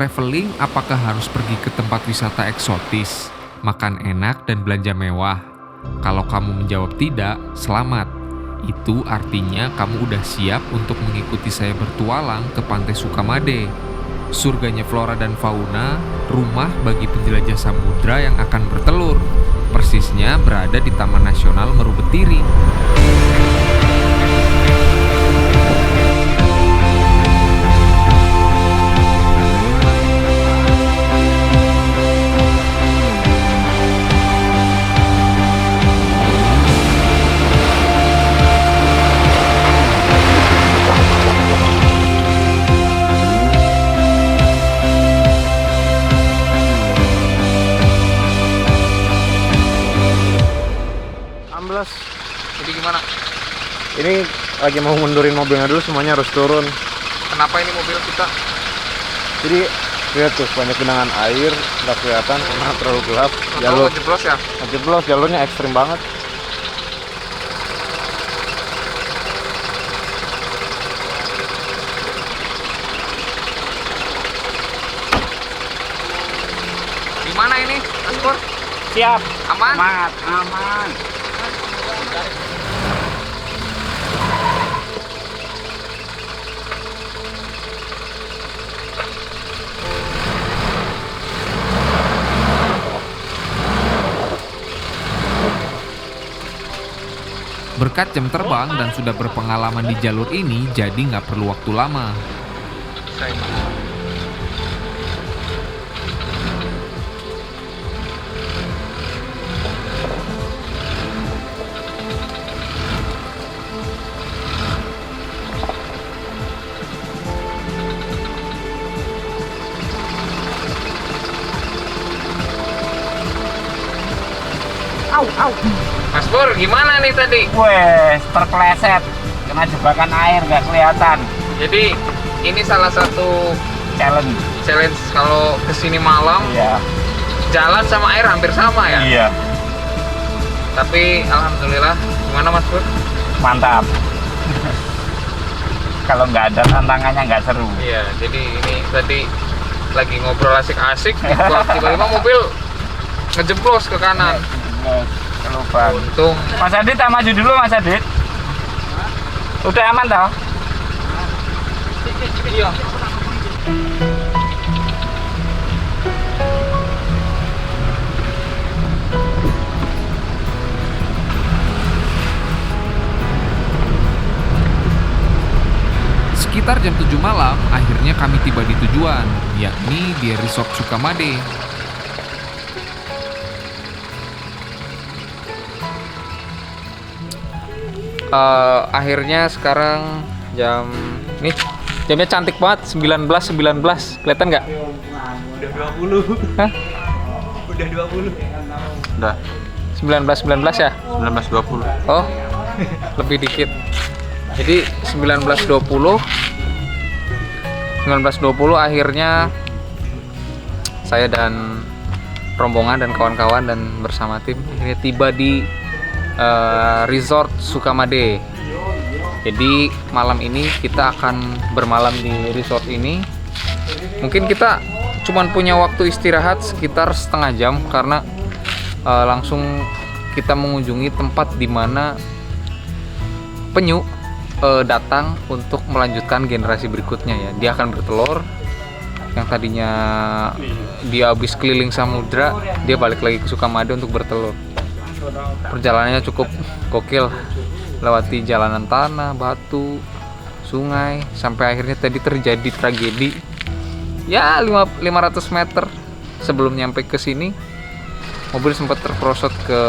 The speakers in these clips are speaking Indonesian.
Traveling apakah harus pergi ke tempat wisata eksotis, makan enak dan belanja mewah? Kalau kamu menjawab tidak, selamat. Itu artinya kamu udah siap untuk mengikuti saya bertualang ke Pantai Sukamade. Surganya flora dan fauna, rumah bagi penjelajah samudra yang akan bertelur. Persisnya berada di Taman Nasional Meru Betiri. Jadi gimana? Ini lagi mau mundurin mobilnya dulu, semuanya harus turun. Kenapa ini mobil kita? Jadi lihat tuh, banyak genangan air, nggak kelihatan karena terlalu gelap. Jalur jeblos ya? Jeblos, jalurnya ekstrim banget. Gimana ini, Mas Pur? Siap. Aman? Aman. Berkat jam terbang dan sudah berpengalaman di jalur ini, jadi nggak perlu waktu lama. Au. Mas Pur, gimana nih tadi? Wes, terpeleset. Kena jebakan air, nggak kelihatan. Jadi, ini salah satu Challenge. challenge kalau kesini malam, Iya. jalan sama air hampir sama ya? Iya. Tapi, alhamdulillah, gimana Mas Pur? Mantap. Kalau nggak ada tantangannya nggak seru. Iya, jadi ini tadi lagi ngobrol asik-asik, tiba-tiba mobil ngejeblos ke kanan. Kelupaan. Untung. Mas Adit, maju dulu Mas Adit. Udah aman toh? Iya. Sekitar jam 7 malam, akhirnya kami tiba di tujuan, yakni di Resort Sukamade. Akhirnya sekarang jamnya cantik banget, 19:19. Kelihatan nggak? Udah 20. Hah? Udah 20. Udah 19:19 ya? 19.20. Oh, lebih dikit. Jadi 19:20 akhirnya saya dan rombongan dan kawan-kawan dan bersama tim akhirnya tiba di Resort Sukamade. Jadi malam ini kita akan bermalam di resort ini. Mungkin kita cuman punya waktu istirahat sekitar setengah jam karena langsung kita mengunjungi tempat di mana penyu datang untuk melanjutkan generasi berikutnya ya. Dia akan bertelur. Yang tadinya dia habis keliling samudra, dia balik lagi ke Sukamade untuk bertelur. Perjalanannya cukup gokil, lewati jalanan tanah, batu, sungai, sampai akhirnya tadi terjadi tragedi. Ya 500 meter sebelum nyampe ke sini, mobil sempat terperosot ke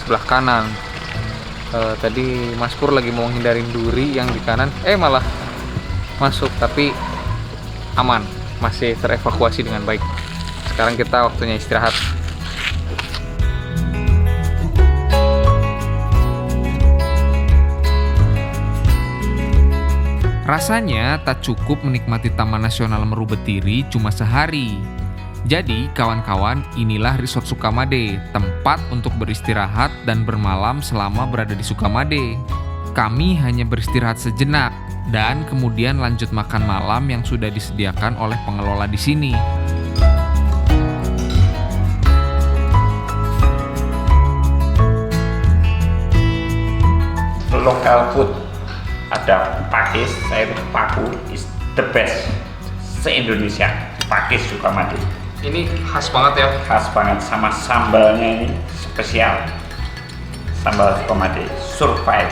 sebelah kanan. Tadi Mas Pur lagi mau hindarin duri yang di kanan, malah masuk, tapi aman, masih terevakuasi dengan baik. Sekarang kita waktunya istirahat. Rasanya tak cukup menikmati Taman Nasional Meru Betiri cuma sehari. Jadi, kawan-kawan, inilah Resort Sukamade, tempat untuk beristirahat dan bermalam selama berada di Sukamade. Kami hanya beristirahat sejenak dan kemudian lanjut makan malam yang sudah disediakan oleh pengelola di sini. Local food ada pakis, saya itu paku is the best se-Indonesia. Pakis Sukamade Ini khas banget ya. khas banget, sama sambalnya ini spesial. Sambal Sukamade survive.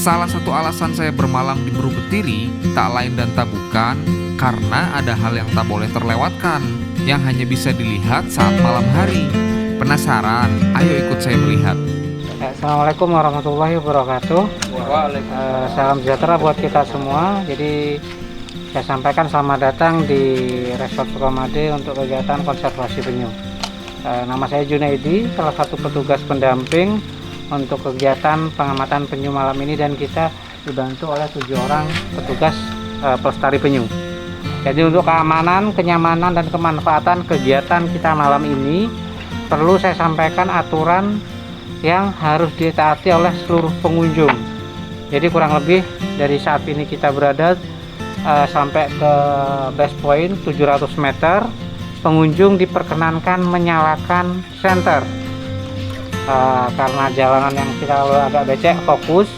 Salah satu alasan saya bermalam di Berubetiri tak lain dan tak bukan karena ada hal yang tak boleh terlewatkan yang hanya bisa dilihat saat malam hari. Penasaran? Ayo ikut saya melihat. Assalamualaikum warahmatullahi wabarakatuh. Salam sejahtera buat kita semua. Jadi saya sampaikan selamat datang di Resort Sukamade untuk kegiatan konservasi penyu. Nama saya Junaidi, salah satu petugas pendamping untuk kegiatan pengamatan penyu malam ini, dan kita dibantu oleh 7 orang petugas pelestari penyu. Jadi untuk keamanan, kenyamanan, dan kemanfaatan kegiatan kita malam ini perlu saya sampaikan aturan yang harus ditaati oleh seluruh pengunjung. Jadi kurang lebih dari saat ini kita berada sampai ke base point 700 meter, pengunjung diperkenankan menyalakan senter. Karena jalanan yang kita agak becek, fokus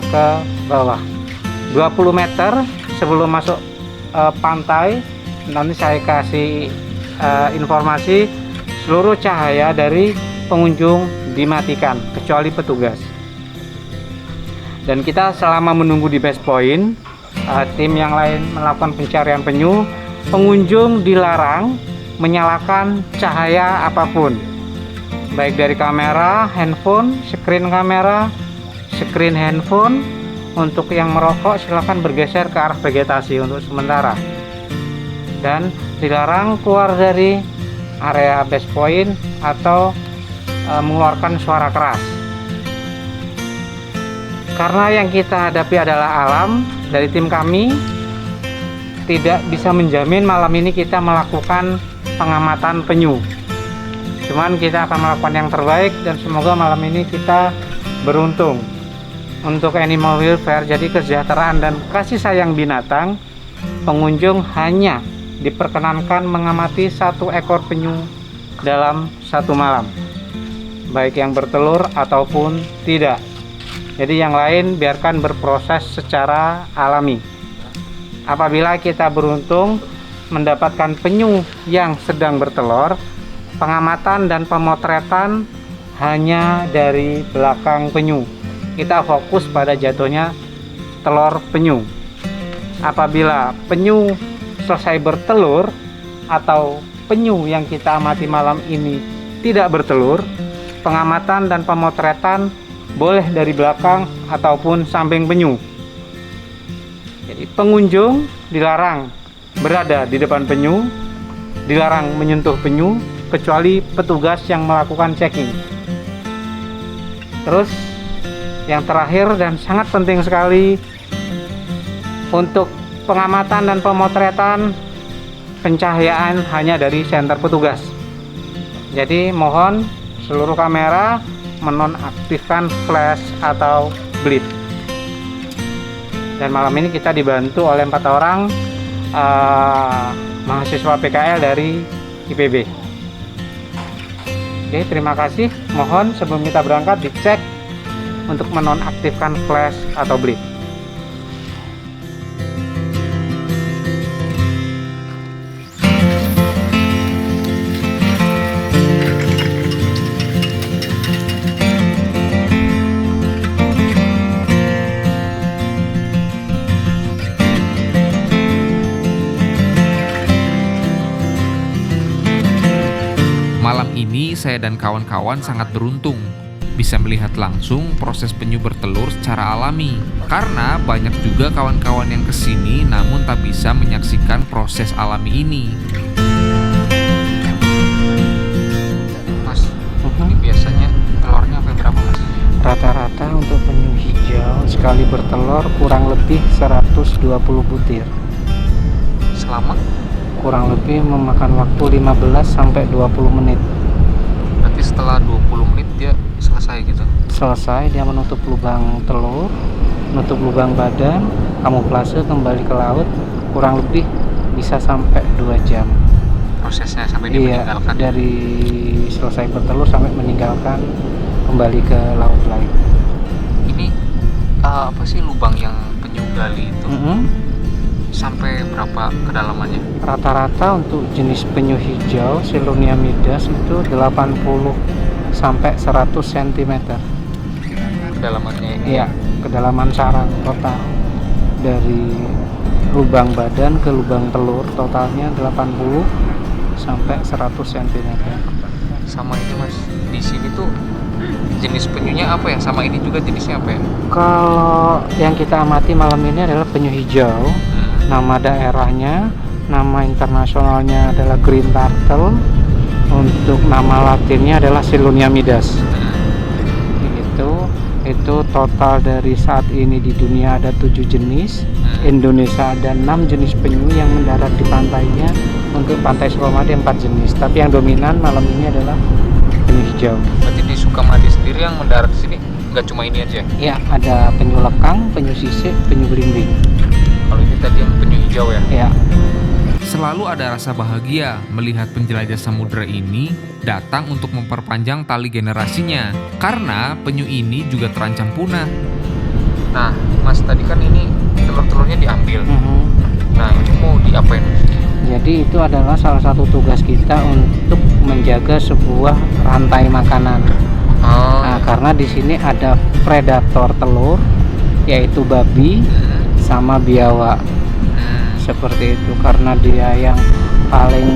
ke bawah 20 meter sebelum masuk pantai. Nanti saya kasih informasi, seluruh cahaya dari pengunjung dimatikan kecuali petugas. Dan kita selama menunggu di base point, tim yang lain melakukan pencarian penyu, pengunjung dilarang menyalakan cahaya apapun, baik dari kamera, handphone, screen kamera, screen handphone. Untuk yang merokok silakan bergeser ke arah vegetasi untuk sementara. Dan dilarang keluar dari area base point atau mengeluarkan suara keras. Karena yang kita hadapi adalah alam, dari tim kami tidak bisa menjamin malam ini kita melakukan pengamatan penyu. Cuman kita akan melakukan yang terbaik dan semoga malam ini kita beruntung. Untuk animal welfare, jadi kesejahteraan dan kasih sayang binatang, pengunjung hanya diperkenankan mengamati 1 ekor penyu dalam 1 malam, baik yang bertelur ataupun tidak. Jadi yang lain biarkan berproses secara alami. Apabila kita beruntung mendapatkan penyu yang sedang bertelur, pengamatan dan pemotretan hanya dari belakang penyu. Kita fokus pada jatuhnya telur penyu. Apabila penyu selesai bertelur atau penyu yang kita amati malam ini tidak bertelur, pengamatan dan pemotretan boleh dari belakang ataupun samping penyu. Jadi pengunjung dilarang berada di depan penyu, dilarang menyentuh penyu kecuali petugas yang melakukan checking. Terus yang terakhir dan sangat penting sekali, untuk pengamatan dan pemotretan, pencahayaan hanya dari senter petugas. Jadi mohon seluruh kamera menonaktifkan flash atau blip. Dan malam ini kita dibantu oleh 4 orang mahasiswa PKL dari IPB. Oke, terima kasih. Mohon sebelum kita berangkat dicek untuk menonaktifkan flash atau blip. Malam ini saya dan kawan-kawan sangat beruntung bisa melihat langsung proses penyu bertelur secara alami. Karena banyak juga kawan-kawan yang kesini namun tak bisa menyaksikan proses alami ini. Mas, sekali bertelur kurang lebih 120 butir. Selama Kurang lebih memakan waktu 15 sampai 20 menit. berarti setelah 20 menit dia selesai gitu. Selesai, dia menutup lubang telur, menutup lubang badan, kamuflase, kembali ke laut, kurang lebih bisa sampai 2 jam. Prosesnya sampai dia Iya, meninggalkan. dari selesai bertelur sampai meninggalkan, kembali ke laut lagi. Ini apa sih lubang yang penyu gali itu? Sampai berapa kedalamannya? Rata-rata untuk jenis penyu hijau Selonia midas itu 80 sampai 100 cm. Kedalamannya ini. Iya, kedalaman sarang total dari lubang badan ke lubang telur totalnya 80 sampai 100 cm. Sama ini Mas, di sini tuh jenis penyunya apa ya? Sama ini juga jenisnya apa ya? Kalau yang kita amati malam ini adalah penyu hijau. Nama daerahnya, nama internasionalnya adalah green turtle. Untuk nama latinnya adalah Selonia midas. Itu total dari saat ini di dunia ada 7 jenis. Indonesia ada 6 jenis penyu yang mendarat di pantainya. Untuk pantai Sukamade 4 jenis. Tapi yang dominan malam ini adalah penyu hijau. Berarti di Sukamade sendiri yang mendarat di sini nggak cuma ini aja? Ya, ada penyu lekang, penyu sisik, penyu belimbing. Kalau ini tadi yang penyu hijau ya? Ya, Selalu ada rasa bahagia melihat penjelajah samudera ini datang untuk memperpanjang tali generasinya, karena penyu ini juga terancam punah. Nah, Mas tadi kan ini telur-telurnya diambil. Nah, itu mau diapain? jadi itu adalah salah satu tugas kita untuk menjaga sebuah rantai makanan. Nah, karena di sini ada predator telur, yaitu babi sama biawak. Seperti itu, karena dia yang paling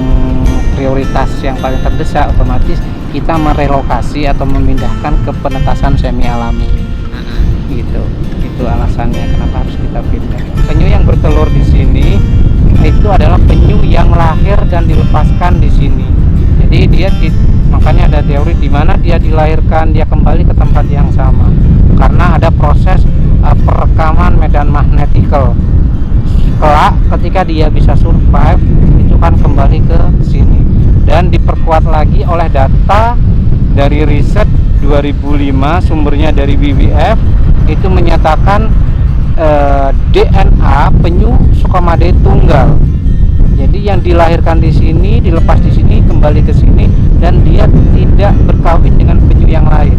prioritas, yang paling terdesak, otomatis kita merelokasi atau memindahkan ke penetasan semi alami. Gitu. Itu alasannya kenapa harus kita pindah. Penyu yang bertelur di sini itu adalah penyu yang lahir dan dilepaskan di sini. Jadi dia makanya ada teori di mana dia dilahirkan, dia kembali ke tempat yang sama. Karena ada proses perekaman medan magnetikal. Kelak ketika dia bisa survive itu kan kembali ke sini, dan diperkuat lagi oleh data dari riset 2005, sumbernya dari WWF, itu menyatakan DNA penyu Sukamade tunggal. Jadi yang dilahirkan di sini, dilepas di sini, kembali ke sini, dan dia tidak berkawin dengan penyu yang lain.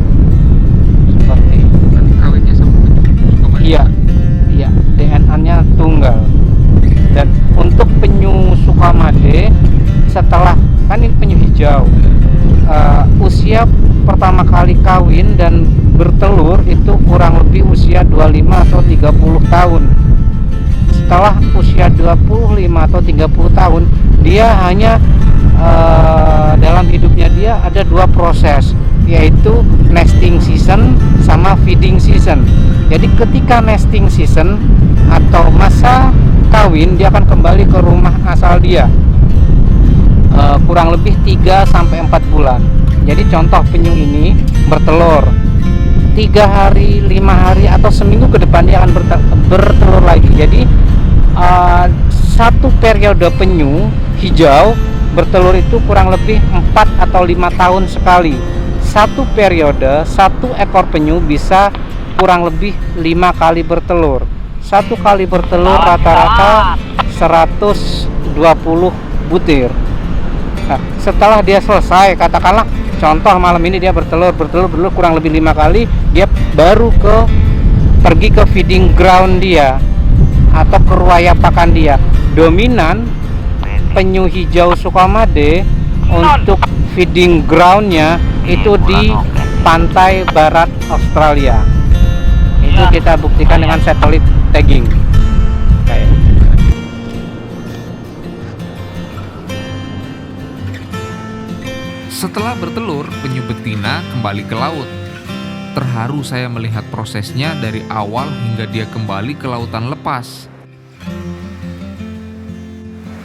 Seperti itu. Kawinnya sama penyu Sukamade? Iya, DNA-nya tunggal. Dan untuk penyu Sukamade, setelah kan ini penyu hijau, usia pertama kali kawin dan bertelur itu kurang lebih usia 25 atau 30 tahun. Setelah usia 25 atau 30 tahun, dia hanya dalam hidupnya dia ada 2 proses, yaitu nesting season sama feeding season. Jadi ketika nesting season atau masa kawin, dia akan kembali ke rumah asal dia kurang lebih 3 sampai 4 bulan. Jadi contoh penyu ini bertelur 3 hari, 5 hari atau seminggu ke depan dia akan bertelur lagi. Jadi satu periode penyu hijau bertelur itu kurang lebih 4 atau 5 tahun sekali. Satu periode, satu ekor penyu bisa kurang lebih 5 kali bertelur. Satu kali bertelur rata-rata 120 butir. Nah, setelah dia selesai, katakanlah contoh malam ini dia bertelur kurang lebih 5 kali, dia baru pergi ke feeding ground dia atau ke ruaya pakan dia. Dominan penyu hijau Sukamade untuk feeding groundnya itu di pantai barat Australia. Itu kita buktikan dengan satelit tagging. Kayak Setelah bertelur, penyu betina kembali ke laut. Terharu saya melihat prosesnya dari awal hingga dia kembali ke lautan lepas.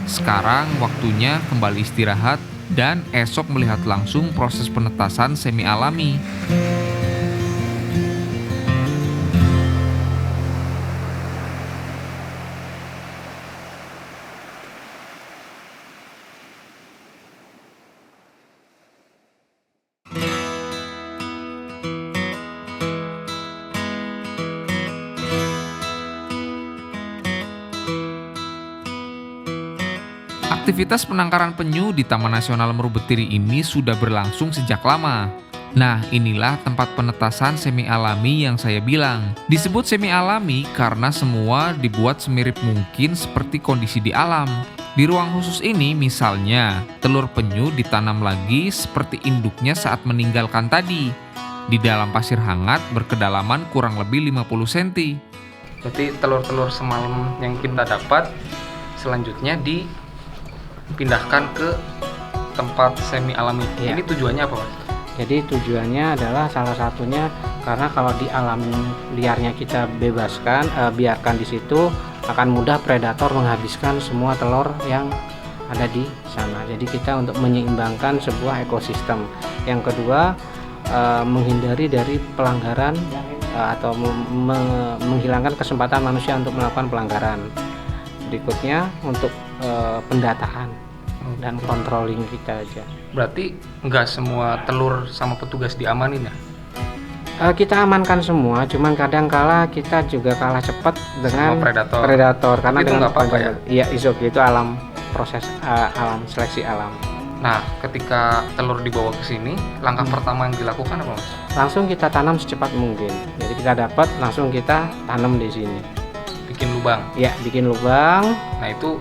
Sekarang waktunya kembali istirahat dan esok melihat langsung proses penetasan semi alami. Aktivitas penangkaran penyu di Taman Nasional Meru Betiri ini sudah berlangsung sejak lama. Nah, inilah tempat penetasan semi alami yang saya bilang. Disebut semi alami karena semua dibuat semirip mungkin seperti kondisi di alam. Di ruang khusus ini misalnya, telur penyu ditanam lagi seperti induknya saat meninggalkan tadi, di dalam pasir hangat berkedalaman kurang lebih 50 cm. Berarti telur-telur semalam yang kita dapat selanjutnya dipindahkan ke tempat semi alami. Iya. Ini tujuannya apa, Mas? Jadi tujuannya adalah salah satunya karena kalau di alam liarnya kita bebaskan, biarkan di situ, akan mudah predator menghabiskan semua telur yang ada di sana. Jadi kita untuk menyeimbangkan sebuah ekosistem. Yang kedua, menghindari dari pelanggaran atau menghilangkan kesempatan manusia untuk melakukan pelanggaran. Berikutnya untuk pendataan dan controlling kita aja. Berarti nggak semua telur sama petugas diamanin ya? Kita amankan semua, cuman kadang kala kita juga kalah cepat dengan Sama predator. karena Itu dengan nggak apa-apa ya? Iya, itu alam proses alam seleksi alam. Nah, ketika telur dibawa ke sini, langkah pertama yang dilakukan apa, Mas? Langsung kita tanam secepat mungkin. Jadi kita dapat langsung kita tanam di sini. Bikin lubang. Ya, bikin lubang. Nah, itu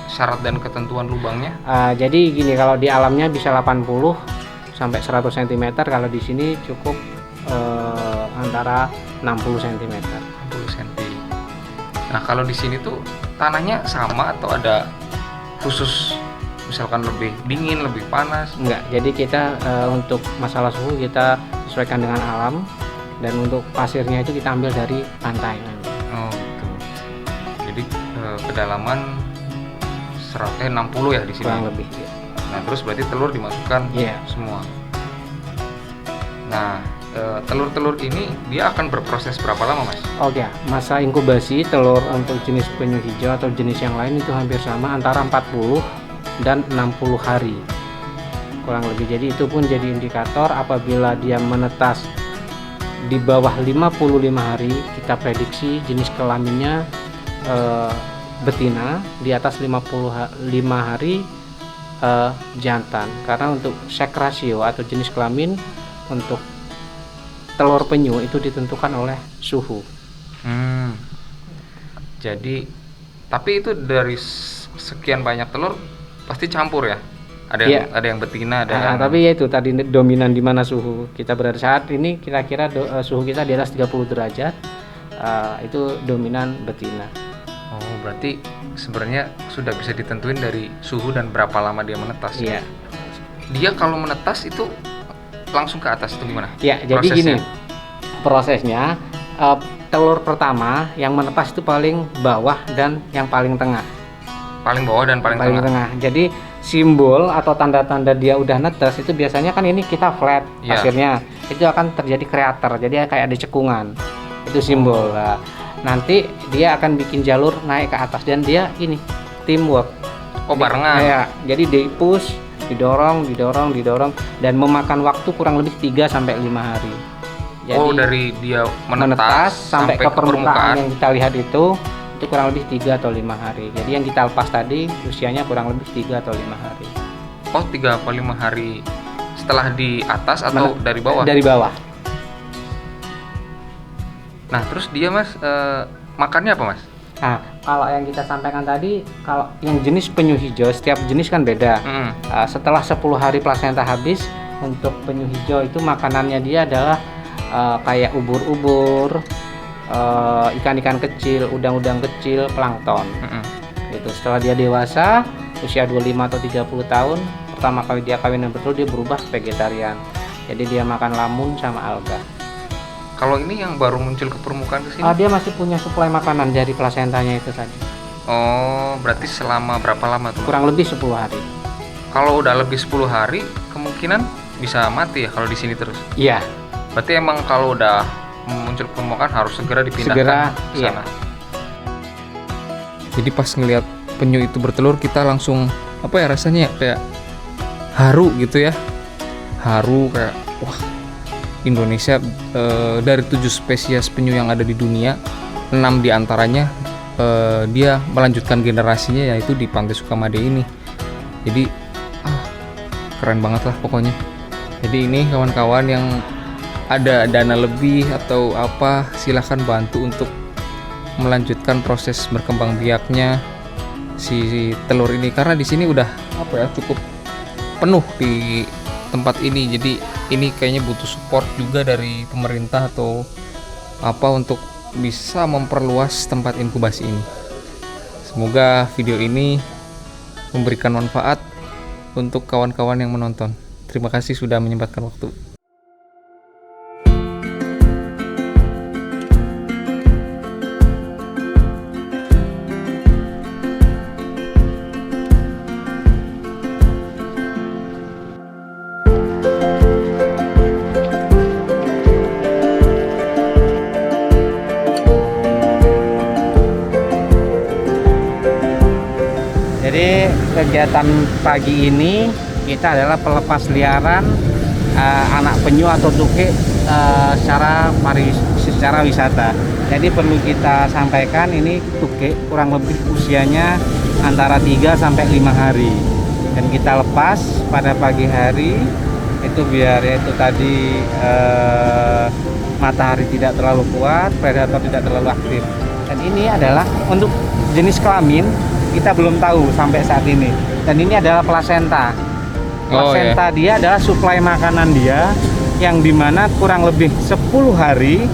syarat dan ketentuan lubangnya. Jadi gini, kalau di alamnya bisa 80 sampai 100 cm, kalau di sini cukup antara 60 cm. 60 cm. Nah, kalau di sini tuh tanahnya sama atau ada khusus, misalkan lebih dingin, lebih panas? Enggak, jadi kita untuk masalah suhu kita sesuaikan dengan alam, dan untuk pasirnya itu kita ambil dari pantai. Oh, gitu. Jadi kedalaman 60 ya di sini. Kurang lebih. Ya. Nah, terus berarti telur dimasukkan Iya. semua. Nah, telur-telur ini dia akan berproses berapa lama, Mas? Oke, masa inkubasi telur untuk jenis penyu hijau atau jenis yang lain itu hampir sama, antara 40 dan 60 hari kurang lebih. Jadi itu pun jadi indikator apabila dia menetas di bawah 55 hari, kita prediksi jenis kelaminnya betina, di atas 55 hari jantan. Karena untuk sex ratio atau jenis kelamin untuk telur penyu itu ditentukan oleh suhu. Jadi, tapi itu dari sekian banyak telur pasti campur ya? Ada yang, Iya. ada yang betina, ada yang... Tapi ya itu tadi dominan di mana suhu kita berada saat ini, kira-kira suhu kita di atas 30 derajat, itu dominan betina. Oh, berarti sebenarnya sudah bisa ditentuin dari suhu dan berapa lama dia menetas. Iya. Dia kalau menetas itu langsung ke atas itu gimana? Ya, jadi gini prosesnya, telur pertama yang menetas itu paling bawah dan yang paling tengah. Paling bawah dan paling tengah. Jadi simbol atau tanda-tanda dia udah netes itu biasanya kan ini kita flat Iya. pasirnya, itu akan terjadi krater, jadi kayak ada cekungan, itu simbol. Nah, nanti dia akan bikin jalur naik ke atas dan dia ini teamwork. Oh, barengan. Ya, jadi di push, didorong dan memakan waktu kurang lebih 3 sampai 5 hari. Jadi, oh, dari dia menetas sampai ke permukaan permukaan. yang kita lihat itu kurang lebih 3 atau 5 hari. Jadi yang kita lepas tadi usianya kurang lebih 3 atau 5 hari. Oh, 3 atau 5 hari setelah di atas atau dari bawah? Dari bawah. Nah, terus dia, Mas, makannya apa, Mas? Nah, kalau yang kita sampaikan tadi, kalau yang jenis penyu hijau, setiap jenis kan beda. Setelah 10 hari plasenta habis, untuk penyu hijau itu makanannya dia adalah kayak ubur-ubur, ikan-ikan kecil, udang-udang kecil, plankton. Gitu. Setelah dia dewasa, usia 25 atau 30 tahun, pertama kali dia kawin betul, dia berubah vegetarian. Jadi dia makan lamun sama alga. Kalau ini yang baru muncul ke permukaan ke sini? Dia masih punya suplai makanan dari plasentanya itu tadi. Oh, berarti selama berapa lama tuh? Kurang lebih 10 hari. Kalau udah lebih 10 hari, kemungkinan bisa mati ya kalau di sini terus. Iya. Berarti emang kalau udah muncul ke permukaan harus segera dipindahkan Segera, ke sana. iya. Jadi pas ngelihat penyu itu bertelur, kita langsung apa ya rasanya, kayak haru gitu ya. Haru kayak wah, Indonesia dari 7 spesies penyu yang ada di dunia, 6 diantaranya dia melanjutkan generasinya yaitu di Pantai Sukamade ini. Jadi keren banget lah pokoknya. Jadi ini kawan-kawan yang ada dana lebih atau apa, silahkan bantu untuk melanjutkan proses berkembang biaknya si telur ini, karena di sini udah cukup penuh di tempat ini. Jadi ini kayaknya butuh support juga dari pemerintah atau apa untuk bisa memperluas tempat inkubasi ini. Semoga video ini memberikan manfaat untuk kawan-kawan yang menonton. Terima kasih sudah menyempatkan waktu. Jadi kegiatan pagi ini kita adalah pelepas liaran anak penyu atau tukik secara wisata. Jadi perlu kita sampaikan, ini tukik kurang lebih usianya antara 3 sampai 5 hari. Dan kita lepas pada pagi hari itu biar yaitu tadi matahari tidak terlalu kuat, predator tidak terlalu aktif. Dan ini adalah untuk jenis kelamin kita belum tahu sampai saat ini. Dan ini adalah plasenta. Plasenta dia adalah suplai makanan dia, yang dimana kurang lebih 10 hari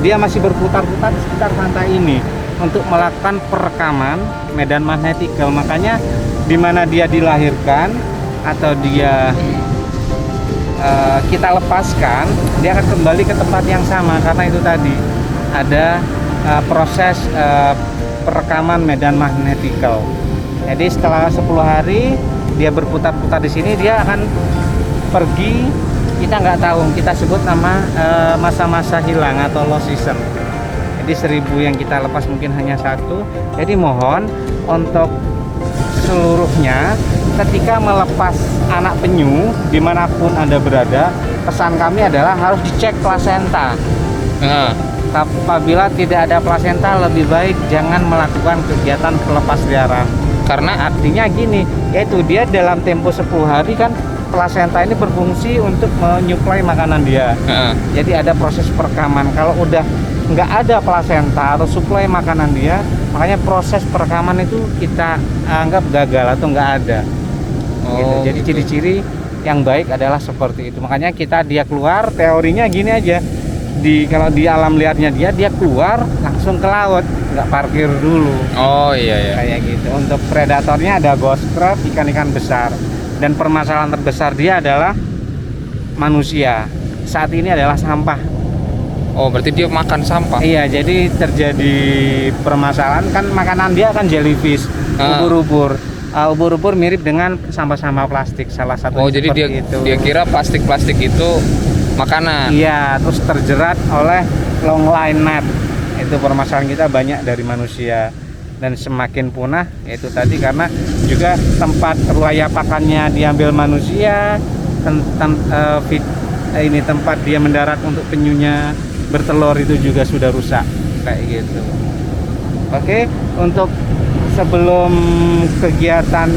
dia masih berputar-putar di sekitar pantai ini untuk melakukan perekaman medan magnetikal. Makanya dimana dia dilahirkan atau dia kita lepaskan, dia akan kembali ke tempat yang sama, karena itu tadi ada proses perekaman medan magnetikal. Jadi setelah 10 hari dia berputar-putar di sini, dia akan pergi. Kita nggak tahu, kita sebut nama masa-masa hilang atau lost season. Jadi 1000 yang kita lepas mungkin hanya 1. Jadi mohon untuk seluruhnya, ketika melepas anak penyu dimanapun Anda berada, pesan kami adalah harus dicek plasenta. Apabila tidak ada plasenta, lebih baik jangan melakukan kegiatan pelepas liaran. Karena artinya gini, yaitu dia dalam tempo 10 hari kan plasenta ini berfungsi untuk menyuplai makanan dia. Jadi ada proses perekaman. Kalau udah nggak ada plasenta atau suplai makanan dia, makanya proses perekaman itu kita anggap gagal atau nggak ada. Gitu. Jadi ciri-ciri yang baik adalah seperti itu. Makanya dia keluar, teorinya gini aja. Kalau di alam liarnya dia keluar langsung ke laut, nggak parkir dulu. Kayak gitu. Untuk predatornya ada ghost crab, ikan-ikan besar. Dan permasalahan terbesar dia adalah manusia. Saat ini adalah sampah. Berarti dia makan sampah. Iya, jadi terjadi permasalahan kan, makanan dia kan jellyfish, ubur-ubur. Ubur-ubur mirip dengan sampah-sampah plastik, salah satu. Jadi dia kira plastik itu makanan. Iya, terus terjerat oleh long line net. Itu permasalahan kita banyak dari manusia, dan semakin punah yaitu tadi karena juga tempat ruaya pakannya diambil manusia, tempat dia mendarat untuk penyunya bertelur itu juga sudah rusak kayak gitu. Oke, untuk sebelum kegiatan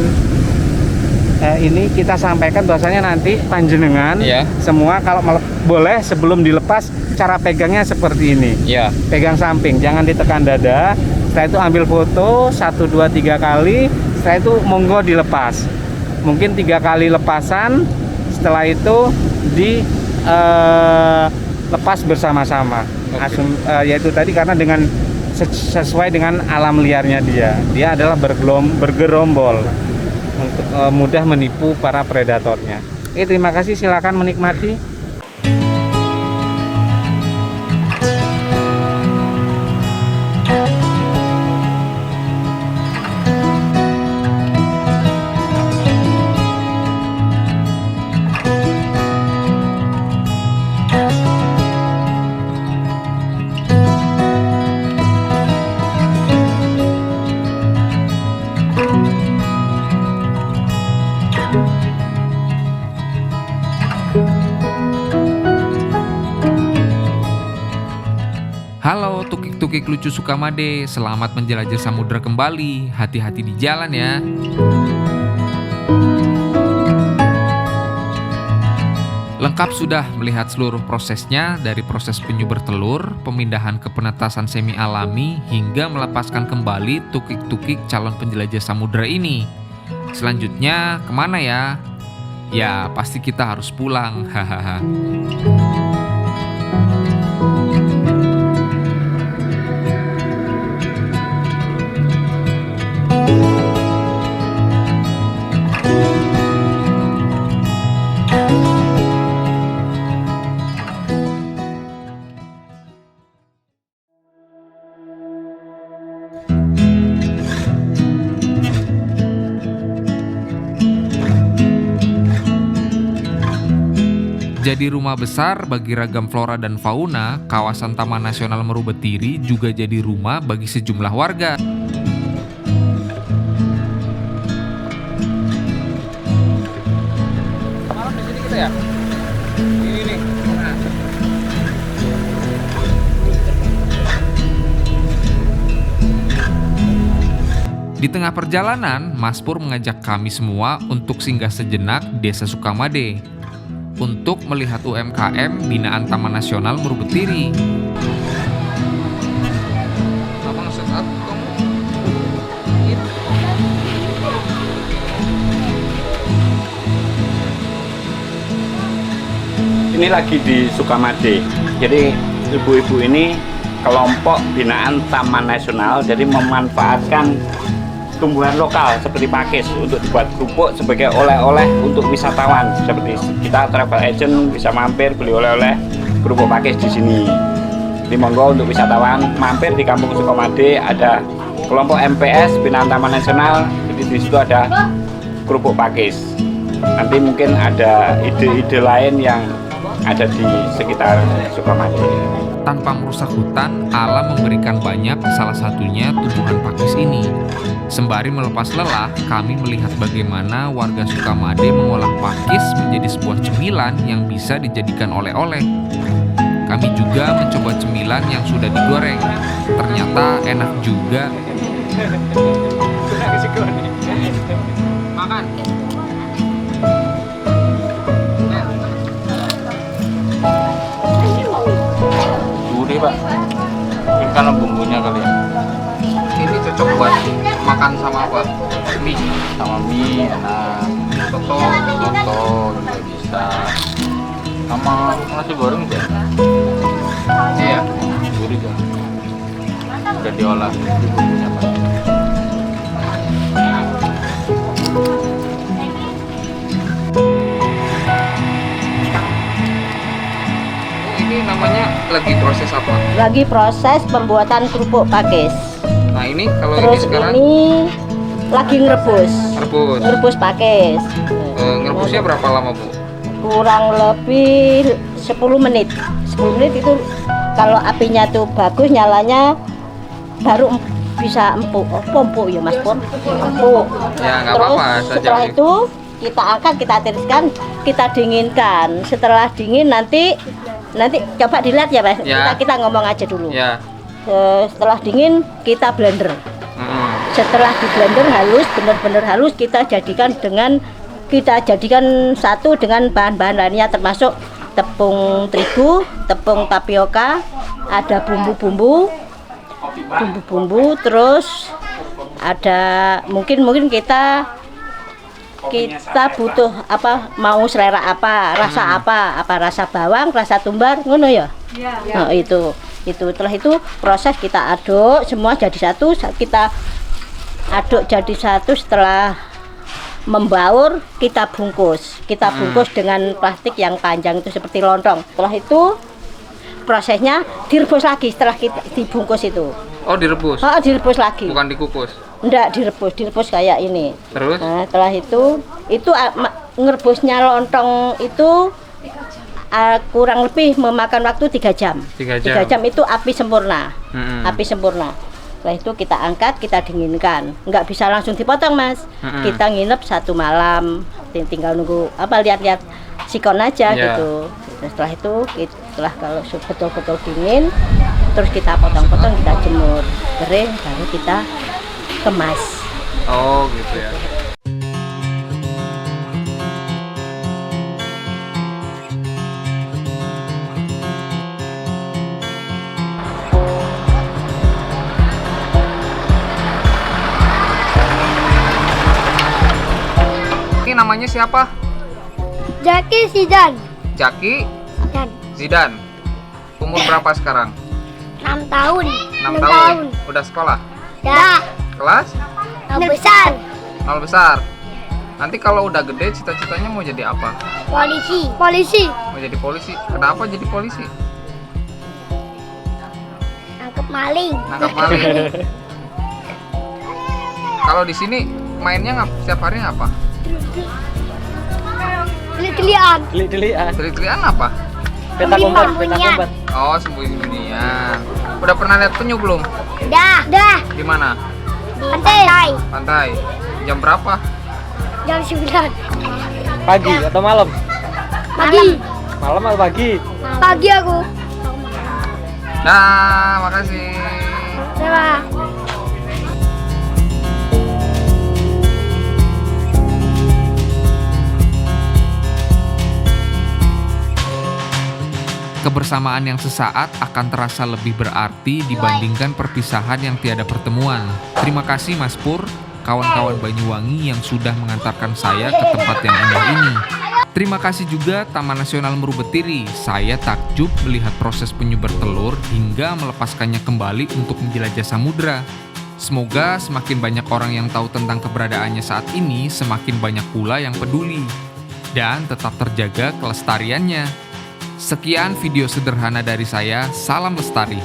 ini kita sampaikan bahwasanya nanti panjenengan semua kalau boleh sebelum dilepas, cara pegangnya seperti ini. Pegang samping, jangan ditekan dada. Setelah itu ambil foto 1, 2, 3 kali. Setelah itu monggo dilepas. Mungkin 3 kali lepasan. Setelah itu dilepas bersama-sama. Yaitu tadi karena dengan sesuai dengan alam liarnya dia adalah bergerombol untuk mudah menipu para predatornya. Terima kasih, silakan menikmati. tukik-tukik lucu Sukamade, selamat menjelajah samudra kembali. Hati-hati di jalan ya. Lengkap sudah melihat seluruh prosesnya, dari proses penyu bertelur, pemindahan ke penetasan semi alami, hingga melepaskan kembali tukik-tukik calon penjelajah samudra ini. Selanjutnya kemana ya? Ya pasti kita harus pulang. Hahaha. Jadi rumah besar bagi ragam flora dan fauna, kawasan Taman Nasional Meru Betiri juga jadi rumah bagi sejumlah warga. Malam di sini kita ya. Ini nih. Di tengah perjalanan, Mas Pur mengajak kami semua untuk singgah sejenak di Desa Sukamade untuk melihat UMKM binaan Taman Nasional Meru Betiri. Abang setat kamu. Ini lagi di Sukamade. Jadi ibu-ibu ini kelompok binaan Taman Nasional, jadi memanfaatkan tumbuhan lokal seperti pakis untuk dibuat kerupuk sebagai oleh-oleh untuk wisatawan. Seperti kita travel agent bisa mampir beli oleh-oleh kerupuk pakis di sini. Di monggo untuk wisatawan mampir di Kampung Sukamade, ada kelompok MPS binaan Taman Nasional. Jadi di situ ada kerupuk pakis. Nanti mungkin ada ide-ide lain yang ada di sekitar Sukamade. Tanpa merusak hutan, alam memberikan banyak, salah satunya tumbuhan pakis ini. Sembari melepas lelah, kami melihat bagaimana warga Sukamade mengolah pakis menjadi sebuah cemilan yang bisa dijadikan oleh-oleh. Kami juga mencoba cemilan yang sudah digoreng. Ternyata enak juga. Makan. Gurih pak. Mungkin karena bumbunya kali ya. Ini cocok buat makan sama apa? Mie. Sama mie enak. Soto. Soto juga bisa. Sama nasi goreng juga. Iya. Gurih juga. Udah diolah bumbunya pak. Ini namanya lagi proses apa? Lagi proses pembuatan kerupuk pakis. Nah ini kalau ini Terus sekarang ini lagi ngerebus rebus. pakis. Ngerebusnya berapa lama bu? Kurang lebih 10 menit. 10 menit itu kalau apinya tuh bagus, nyalanya baru bisa empuk. Oh, empuk ya Mas Pur. Empuk. Ya nggak Terus apa-apa saja. setelah itu kita angkat, kita tiriskan, kita dinginkan. Setelah dingin nanti coba dilihat ya Mas. Ya. Kita ngomong aja dulu. Ya. Setelah dingin kita blender. Setelah di blender halus, benar-benar halus, kita jadikan satu dengan bahan-bahan lainnya, termasuk tepung terigu, tepung tapioka, ada bumbu-bumbu, terus ada mungkin kita butuh apa, mau selera apa, rasa apa rasa bawang, rasa tumbar, ngono ya. Nah, itu setelah itu proses kita aduk semua jadi satu, kita aduk jadi satu. Setelah membaur kita bungkus dengan plastik yang panjang itu seperti lontong. Setelah itu prosesnya direbus lagi. Setelah kita dibungkus itu, Oh direbus? direbus lagi. Bukan dikukus? Enggak, direbus kayak ini. Terus? Nah, setelah itu ngerebusnya lontong itu kurang lebih memakan waktu 3 jam. 3 jam. 3 jam itu api sempurna. Api sempurna. Setelah itu kita angkat, kita dinginkan. Enggak bisa langsung dipotong, Mas. Kita nginep 1 malam, tinggal nunggu lihat-lihat sikon aja gitu. Setelah itu, setelah kalau betul-betul dingin, terus kita potong-potong, kita jemur kering, baru kita kemas. Oh gitu ya. Ini namanya siapa? Jaki Sidan Jaki dan Zidan. Umur berapa sekarang? 6 tahun. 6 tahun. Udah sekolah? Dah. Kelas? Besar. 0 besar. Nanti kalau udah gede cita-citanya mau jadi apa? Polisi. Polisi. Mau jadi polisi. Kenapa jadi polisi? Nangkep maling. Nangkap maling. Kalau di sini mainnya setiap hari apa? Teli-telian. Teli-telian apa? Sembunyi-sembunyian. Oh, sembunyi-sembunyian. Udah pernah lihat penyu belum? Dah. Di mana? Di pantai. Pantai. Jam berapa? Jam 9. Pagi atau malam? Pagi. Malam atau pagi? Pagi aku. Nah, makasih. Dah. Kebersamaan yang sesaat akan terasa lebih berarti dibandingkan perpisahan yang tiada pertemuan. Terima kasih Mas Pur, kawan-kawan Banyuwangi yang sudah mengantarkan saya ke tempat yang indah ini. Terima kasih juga Taman Nasional Meru Betiri. Saya takjub melihat proses penyu bertelur hingga melepaskannya kembali untuk menjelajah samudra. Semoga semakin banyak orang yang tahu tentang keberadaannya saat ini, semakin banyak pula yang peduli. Dan tetap terjaga kelestariannya. Sekian video sederhana dari saya, salam lestari.